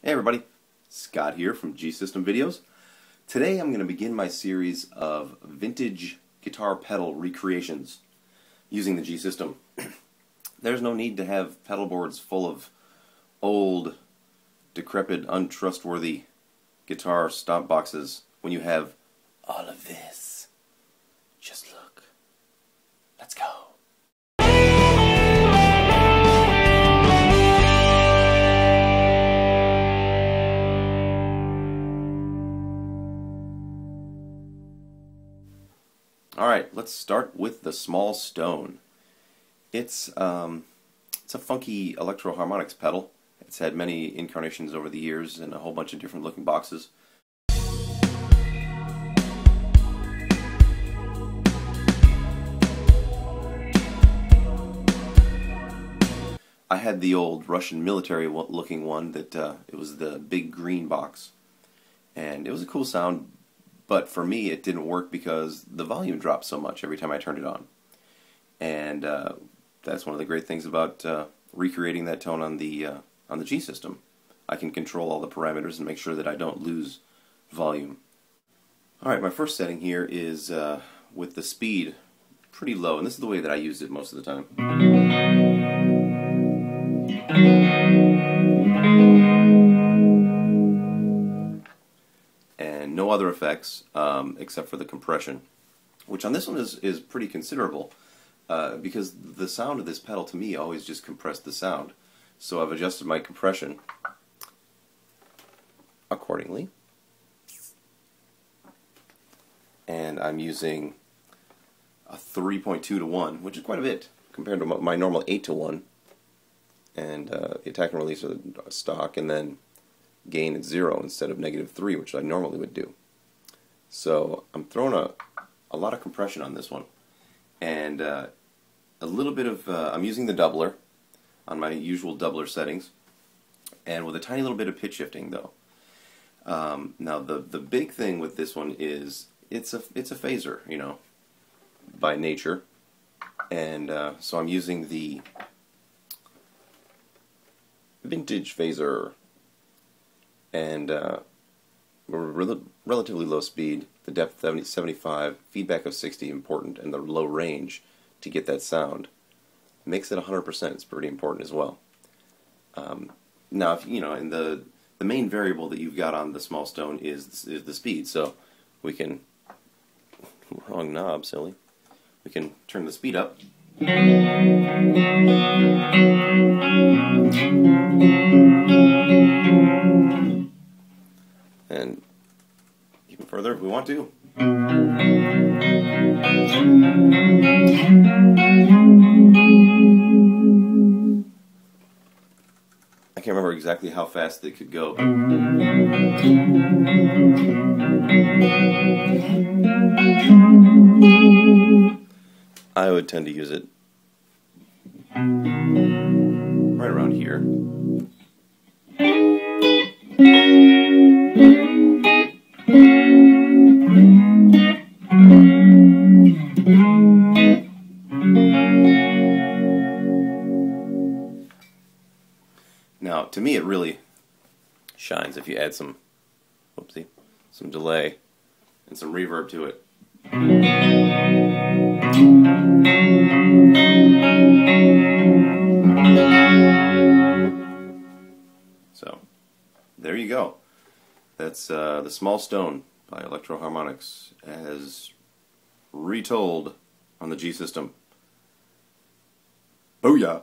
Hey everybody, Scott here from G System Videos. Today I'm going to begin my series of vintage guitar pedal recreations using the G System. There's no need to have pedal boards full of old, decrepit, untrustworthy guitar stomp boxes when you have all of this. Just look. Let's go. Alright, let's start with the Small Stone. It's a funky electro-harmonics pedal. It's had many incarnations over the years in a whole bunch of different looking boxes. I had the old Russian military looking one that it was the big green box, and it was a cool sound. But for me, it didn't work because the volume dropped so much every time I turned it on. And that's one of the great things about recreating that tone on the G System. I can control all the parameters and make sure that I don't lose volume. Alright, my first setting here is with the speed pretty low, and this is the way that I use it most of the time. And no other effects except for the compression, which on this one is pretty considerable because the sound of this pedal to me always just compressed the sound. So I've adjusted my compression accordingly, and I'm using a 3.2 to 1, which is quite a bit compared to my normal 8 to 1, and the attack and release are stock, and then gain at 0 instead of -3, which I normally would do. So I'm throwing a lot of compression on this one, and a little bit of I'm using the doubler on my usual doubler settings, and with a tiny little bit of pitch shifting though. Now the big thing with this one is it's a phaser, you know, by nature, and so I'm using the vintage phaser. And relatively low speed, the depth 75, feedback of 60 important, and the low range to get that sound. Makes it 100%. It's pretty important as well. Now, if you know, and the main variable that you've got on the Small Stone is the speed. So we can wrong knob, silly. We can turn the speed up. And even further if we want to. I can't remember exactly how fast it could go. I would tend to use it right around here. Now, to me, it really shines if you add some, whoopsie, some delay and some reverb to it. So, there you go. That's the Small Stone by Electro-Harmonix as retold on the G System. Booyah!